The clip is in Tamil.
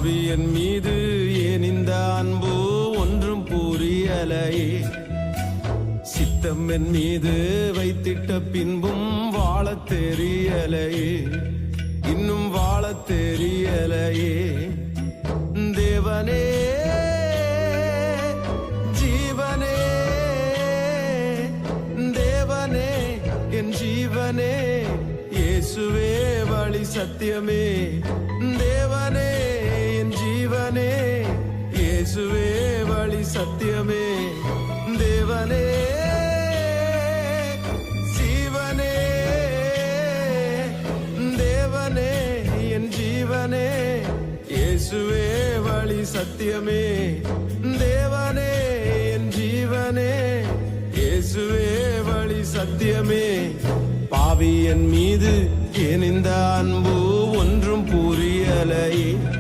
பாவியன் மீது ஏன் இந்த அன்பு ஒன்றும் புரியலையே. சித்தம் என் மீது வைத்திட்ட பின்பும் வாழத் தெரியலையே, இன்னும் வாழத் தெரியலையே. தேவனே ஜீவனே, தேவனே என் ஜீவனே, இயேசுவே வழி சத்தியமே. தேவனே என் ஜீவனே, இயேசுவே வழி சத்தியமே. தேவனே ஜீவனே, தேவனே என் ஜீவனே, இயேசுவே வழி சத்தியமே. தேவனே என் ஜீவனே, இயேசுவே வழி சத்தியமே. பாவி என் மீது ஏன் இந்த அன்பு ஒன்றும் புரியலையே.